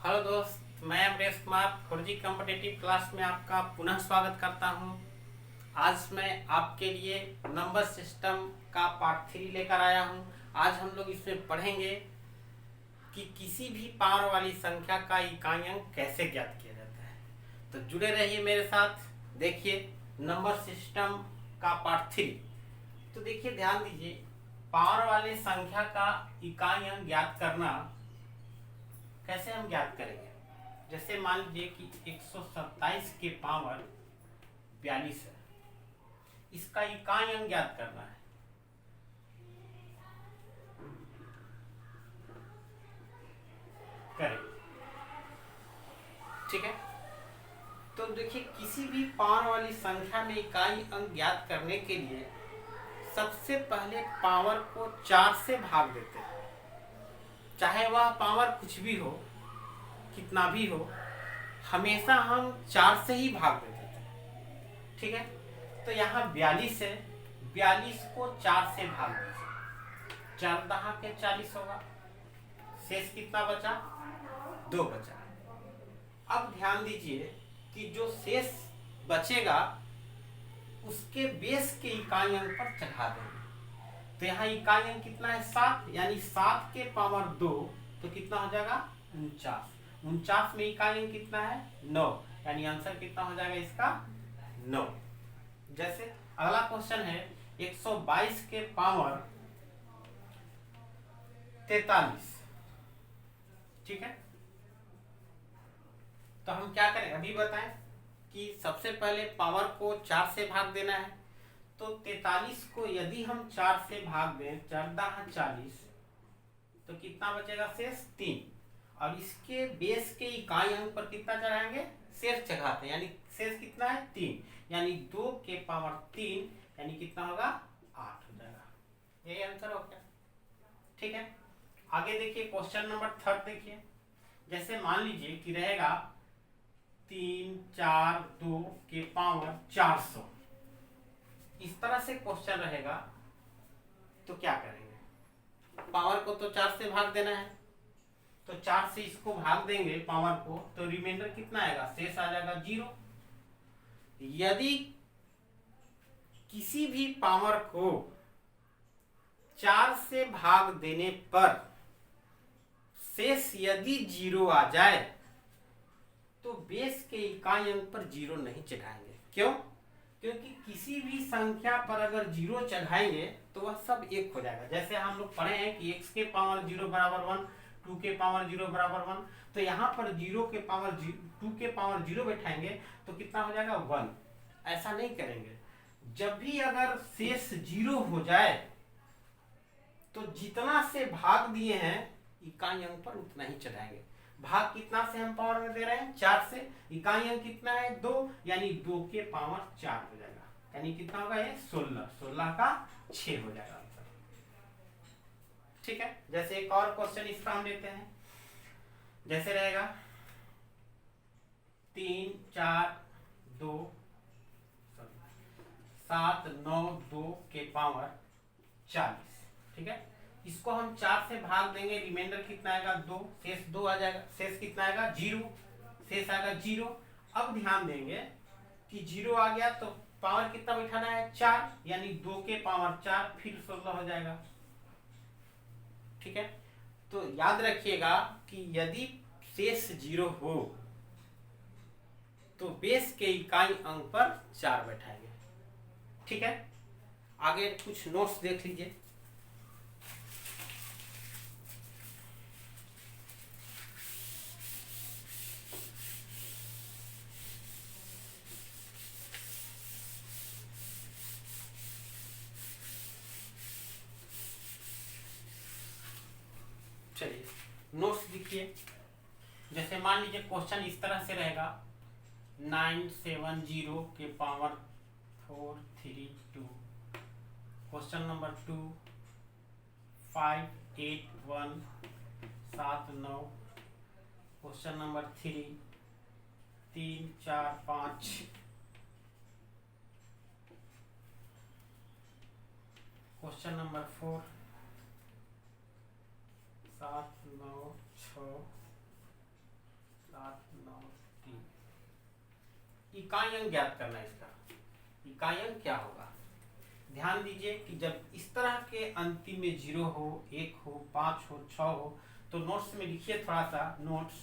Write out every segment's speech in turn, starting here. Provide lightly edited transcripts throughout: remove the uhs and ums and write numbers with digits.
Hello दोस्त, मैं अमरेश कुमार फौजी कॉम्पिटिटिव क्लास में आपका पुनः स्वागत करता हूं। आज मैं आपके लिए नंबर सिस्टम का पार्ट 3 लेकर आया हूं। आज हम लोग इसमें पढ़ेंगे कि किसी भी पावर वाली संख्या का इकाई अंक कैसे ज्ञात किया जाता है। तो जुड़े रहिए मेरे साथ। देखिए नंबर सिस्टम का पार्ट 3। तो देखिए, ध्यान दीजिए, पावर वाले संख्या का इकाई अंक ज्ञात करना कैसे हम ज्ञात करेंगे। जैसे मान लीजिए कि 127 के पावर 42 है, इसका इकाई अंक ज्ञात करना है। करें, ठीक है। तो देखिए, किसी भी पावर वाली संख्या में इकाई अंक ज्ञात करने के लिए सबसे पहले पावर को 4 से भाग देते हैं। चाहे वह पावर कुछ भी हो, कितना भी हो, हमेशा हम 4 से ही भाग देते थे, ठीक है। तो यहाँ 42 है, 42 को 4 से भाग दीजिए, 4 दहा के 40 होगा। शेष कितना बचा? 2 बचा। अब ध्यान दीजिए कि जो शेष बचेगा उसके बेस के इकाई अंक पर चढ़ा देंगे। तो यहाँ इकाई अंक कितना है? 7, यानी 7 के पावर 2, तो कितना हो जाएगा? 49। 49 में इकाई अंक कितना है? 9, यानी आंसर कितना हो जाएगा इसका? 9। जैसे अगला क्वेश्चन है 122 के पावर 43, ठीक है। तो हम क्या करें, अभी बताएं कि सबसे पहले पावर को 4 से भाग देना है। तो 43 को यदि हम 4 से भाग दें, 4 दहा 40, तो कितना बचेगा? शेष 3। और इसके बेस के इकाई अंक पर कितना चढ़ाएंगे? शेष चढ़ाते हैं, यानी शेष कितना है? 3, यानी 2 के पावर 3, यानी कितना होगा? 8 हो जाएगा। यही आंसर हो गया, ठीक है। आगे देखिए, क्वेश्चन नंबर 3 देखिए। जैसे मान लीजिए कि रहेगा 3, 4, 2 के पावर 400, इस तरह से क्वेश्चन रहेगा। तो क्या करेंगे? पावर को तो 4 से भाग देना है, तो 4 से इसको भाग देंगे पावर को, तो रिमाइंडर कितना आएगा? शेष आ जाएगा 0। यदि किसी भी पावर को 4 से भाग देने पर शेष यदि 0 आ जाए तो बेस के इकाई अंक पर 0 नहीं चढ़ाएंगे। क्यों? क्योंकि किसी भी संख्या पर अगर 0 चढ़ाएंगे तो वह सब 1 हो जाएगा। जैसे हम लोग पढ़े हैं कि x के पावर 0 बराबर 1, 2 के पावर 0 बराबर 1, तो यहाँ पर 0 के पावर 2 के पावर 0 बैठाएंगे तो कितना हो जाएगा? 1। ऐसा नहीं करेंगे। जब भी अगर शेष 0 हो जाए तो जितना से भाग दिए हैं इकाई अंक पर उतना ही चढ़ाएंगे। भाग कितना से हम पावर में दे रहे हैं? 4 से। इकाई अंक कितना है? 2, यानी 2 के पावर 4 हो जाएगा, यानी कितना होगा? ये 16, 16 का 6 हो जाएगा आंसर, ठीक है। जैसे एक और क्वेश्चन इसका हम लेते हैं। जैसे रहेगा 3, 4, 2, 7, 9, 2 के पावर 40, ठीक है। इसको हम 4 से भाग देंगे, रिमाइंडर कितना आएगा? 2, शेष 2 आ जाएगा। शेष कितना आएगा? 0, शेष आएगा 0। अब ध्यान देंगे कि 0 आ गया तो पावर कितना बैठाना है? 4, यानी 2 के पावर 4, फिर 16 हो जाएगा, ठीक है। तो याद रखिएगा कि यदि शेष 0 हो तो बेस के इकाई अंक पर 4 बैठाएंगे, ठीक है। आगे कुछ नोट्स देख लीजिए। चलिए नोट्स लिखिए। जैसे मान लीजिए क्वेश्चन इस तरह से रहेगा 970 के power 432। Question number 2 58179। Question number 3 3, 4, 5। Question number 4 7, 9, 6। 793। इकाई अंक ज्ञात करना है इसका। इकाई अंक क्या होगा? ध्यान दीजिए कि जब इस तरह के अंतिम में 0 हो, 1 हो, 5 हो, 6 हो, तो नोट्स में लिखिए थोड़ा सा नोट्स।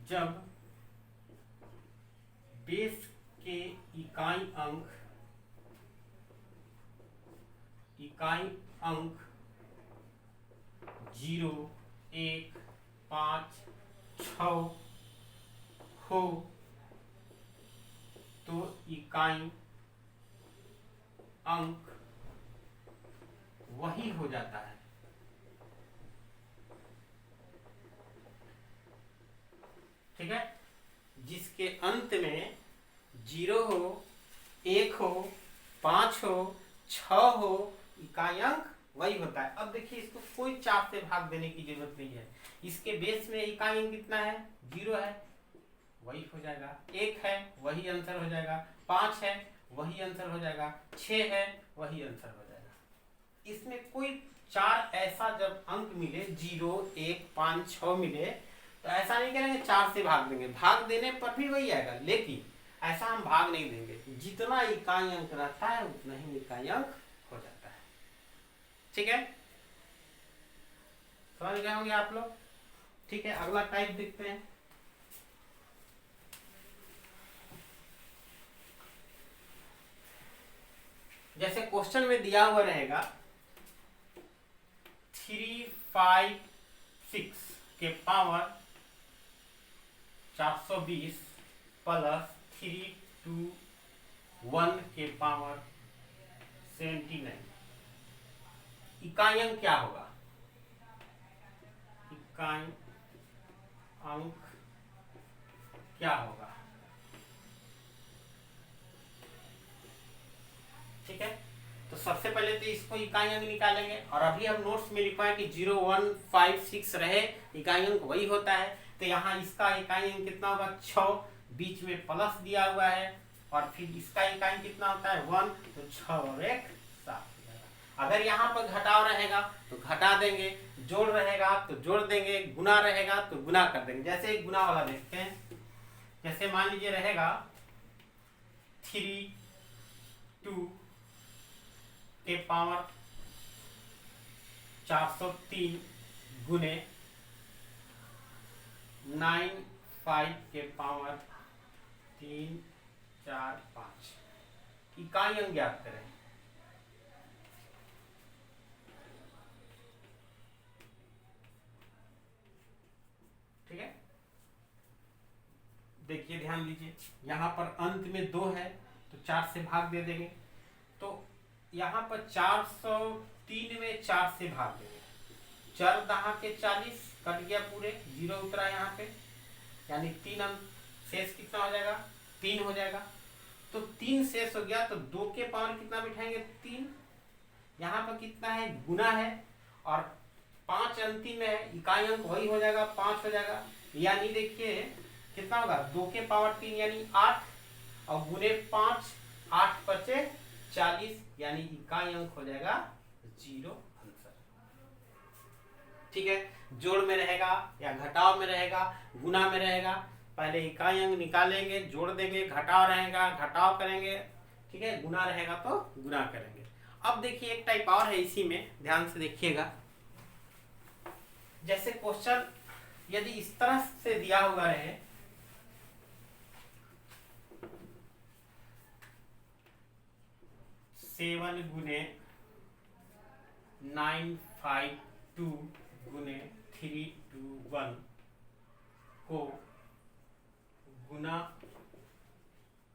जब बेस के इकाई अंक 0, 1, 5, 6 हो तो इकाई अंक वही हो जाता है। ठीक है, जिसके अंत में 0 हो, 1 हो, 5 हो, 6 हो, इकाई अंक वही होता है। अब देखिए इसको कोई 4 से भाग देने की जरूरत नहीं है। इसके बेस में इकाई अंक कितना है? 0 है, वही हो जाएगा। 1 है, वही आंसर हो जाएगा। 5 है, वही आंसर हो जाएगा। 6 है, वही आंसर हो जाएगा। इसमें कोई 4 ऐसा जब अंक मिले, 0, 1, 5, 6 मिले, तो ऐसा नहीं करेंगे 4 से भाग देंगे। भाग देने पर भी वही आएगा, लेकिन ऐसा हम भाग नहीं देंगे। जितना इकाई अंक रहता है उतना ही इकाई अंक हो जाता है। ठीक है, समझ गए होंगे आप लोग? ठीक है, अगला टाइप देखते हैं। जैसे क्वेश्चन में दिया हुआ रहेगा 356 के पावर 420 प्लस 321 के पावर 79। इकाई अंक क्या होगा? इकाई अंक क्या होगा? ठीक है, तो सबसे पहले तो इसको इकाई अंक निकालेंगे। और अभी हम नोट्स में लिखवाएं कि 0, 1, 5, 6 रहे, इकाई अंक वही होता है। तो यहाँ इसका इकाई अंक कितना होगा? 6, बीच में प्लस दिया हुआ है। और फिर इसका इकाई कितना होता है? 1, तो 6 और 1 7। अगर यहाँ पर घटाव रहेगा तो घटा देंगे, जोड़ रहेगा तो जोड़ देंगे, गुना रहेगा तो गुना कर देंगे। जैसे एक गुना वाला देखते हैं। जैसे मान लीजिए रहेगा 32 के पावर 403 गुने 95 के पावर 3, 4, 5। इकाई अंक ज्ञात करें। ठीक है, देखिए ध्यान दीजिए, यहां पर अंत में 2 है तो 4 से भाग दे देंगे। तो यहाँ पर 403 में 4 से भाग देंगे। 4 दहा के 40 कट गया, पूरे 0 उतरा यहाँ पे, यानी 3 अंक शेष कितना हो जाएगा? 3 हो जाएगा। तो 3 शेष हो गया, तो 2 के पावर कितना बिठाएंगे? 3। यहाँ पर कितना है? गुना है, और 5 अंतिम में है, इकाई अंक वही हो जाएगा, 5 हो जाएगा। यानी देखिए कितना होगा? 2 के पावर 3 यानी 8, और गुने 5, 8 बचे 40, यानी इकाई अंक हो जाएगा 0 आंसर। ठीक है, जोड़ में रहेगा या घटाव में रहेगा, गुना में रहेगा, पहले इकाई अंक निकालेंगे, जोड़ देंगे, घटाव रहेगा घटाव करेंगे, ठीक है, गुना रहेगा तो गुना करेंगे। अब देखिए एक टाइप और है इसी में, ध्यान से देखिएगा। जैसे क्वेश्चन यदि इस तरह से दिया हुआ रहे, सेवन गुने 952 गुने 321 को गुना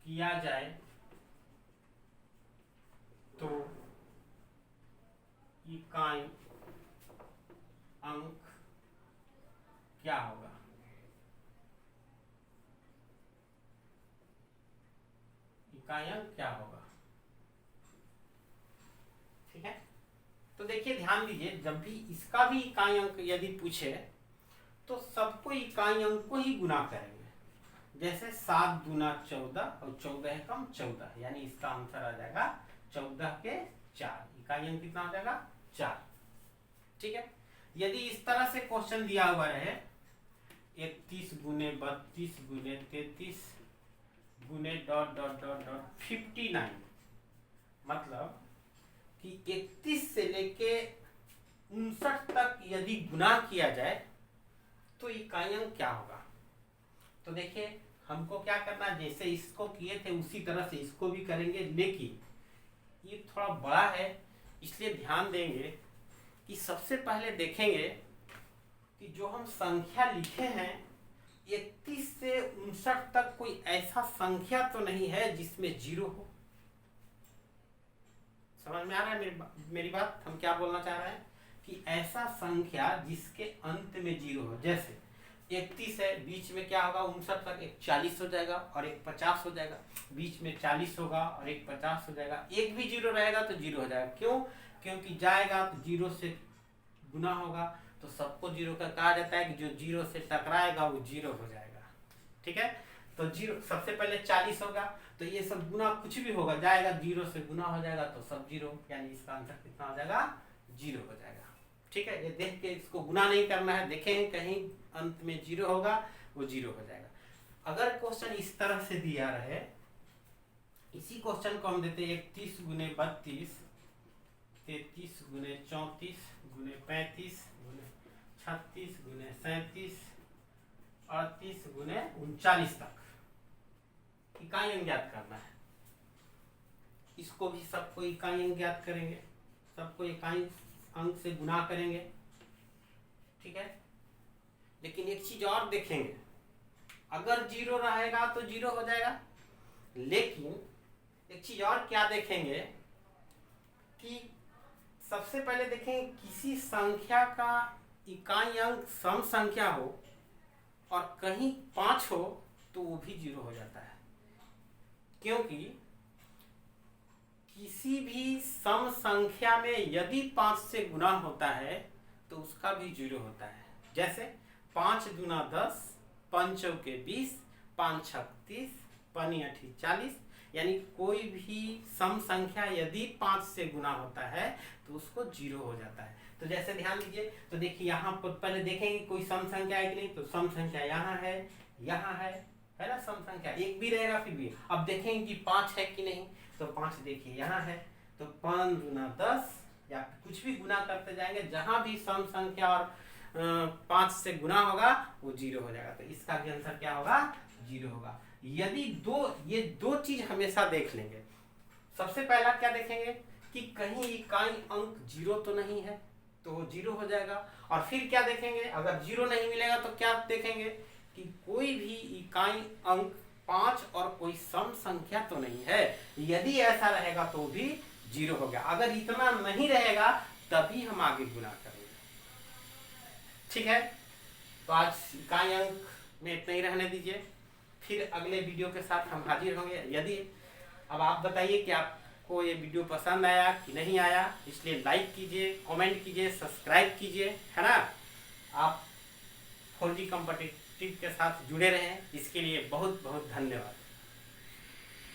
किया जाए तो इकाई अंक क्या होगा? इकाई अंक क्या होगा? ठीक है, तो देखिए ध्यान दीजिए, जब भी इसका भी इकाई अंक यदि पूछे तो सबको इकाई अंक को ही गुना करेंगे। जैसे 7 दूना 14 और 14 कम 14, यानी इसका आंसर आ जाएगा 14 के 4। इकाई अंक कितना हो जाएगा? 4। ठीक है, यदि इस तरह से क्वेश्चन दिया हुआ रहे 31 गुने 32 गुने 33 गुने डॉट डॉट डॉट डॉट 59। मतलब कि 31 से लेके 59 तक यदि गुना किया जाए तो इकाई अंक क्या होगा। तो देखिए हमको क्या करना है, जैसे इसको किए थे उसी तरह से इसको भी करेंगे, लेकिन ये थोड़ा बड़ा है इसलिए ध्यान देंगे कि सबसे पहले देखेंगे कि जो हम संख्या लिखे हैं 31 से 59 तक कोई ऐसा संख्या तो नहीं है जिसमें जीरो हो। समझ में आ रहा है मेरी बात, हम क्या बोलना चाह रहे हैं कि ऐसा संख्या जिसके अंत में जीरो हो। जैसे 31 है, बीच में क्या होगा 59 तक, एक 40 हो जाएगा और एक 50 हो जाएगा, बीच में 40 होगा और एक 50 हो जाएगा, एक भी जीरो रहेगा तो जीरो हो जाएगा। क्यों? क्योंकि जाएगा तो जीरो से गुना होगा, तो सबको जीरो का कहा जाता है कि जो जीरो से टकराएगा वो जीरो हो जाएगा। ठीक है, तो जीरो सबसे पहले 40 होगा, तो ये सब गुना कुछ भी होगा जाएगा, जीरो से गुना हो जाएगा तो सब जीरो, यानी इसका आंसर कितना हो जाएगा, जीरो हो जाएगा। ठीक है, ये देख के इसको गुना नहीं करना है, देखें कहीं अंत में जीरो होगा वो जीरो हो जाएगा। अगर क्वेश्चन इस तरह से दिया रहे, इसी क्वेश्चन को हम देते 31 गुने 32 33 गुने 34 गुने 35 गुने 36 गुने 37 38 गुने 39 तक इकाई अंक ज्ञात करना है। इसको भी सबको इकाई अंक ज्ञात करेंगे, सबको इकाई अंक से गुना करेंगे। ठीक है, लेकिन एक चीज और देखेंगे, अगर जीरो रहेगा तो जीरो हो जाएगा, लेकिन एक चीज और क्या देखेंगे कि सबसे पहले देखेंगे किसी संख्या का इकाई अंक सम संख्या हो और कहीं 5 हो तो वो भी जीरो हो जाता है। क्योंकि किसी भी सम संख्या में यदि 5 से गुना होता है तो उसका भी जीरो होता है। जैसे 5 दूना 10, 5 चौके 20, 5 छक 30, 5 अठी 40, यानी कोई भी सम संख्या यदि 5 से गुना होता है तो उसको जीरो हो जाता है। तो जैसे ध्यान दीजिए, तो देखिए यहाँ पर पहले देखेंगे कोई सम संख्या है कि नहीं, तो सम संख्या यहाँ है ना, सम संख्या एक भी रहेगा फिर भी। अब देखेंगे कि 5 है कि नहीं, तो 5 देखिए यहाँ है, तो 5 दूना 10 या कुछ भी गुना करते जाएंगे, जहां भी सम संख्या और 5 से गुना होगा वो जीरो हो जाएगा। तो इसका भी आंसर क्या होगा, जीरो होगा। यदि ये दो चीज हमेशा देख लेंगे। सबसे पहला क्या देखेंगे कि कहीं इकाई अंक जीरो तो नहीं है, तो वो जीरो हो जाएगा। और फिर क्या देखेंगे, अगर जीरो नहीं मिलेगा तो क्या देखेंगे कि कोई भी इकाई अंक 5 और कोई सम संख्या तो नहीं है। यदि ऐसा रहेगा तो भी जीरो हो गया। अगर इतना नहीं रहेगा तभी हम आगे गुना करेंगे। ठीक है, तो आज इकाई अंक में इतना ही रहने दीजिए, फिर अगले वीडियो के साथ हम हाजिर होंगे। यदि अब आप बताइए कि आपको ये वीडियो पसंद आया कि नहीं आया, इसलिए लाइक कीजिए, कमेंट कीजिए, सब्सक्राइब कीजिए, है ना। आप 4G कॉम्पिटिटिव के साथ जुड़े रहें, इसके लिए बहुत बहुत धन्यवाद।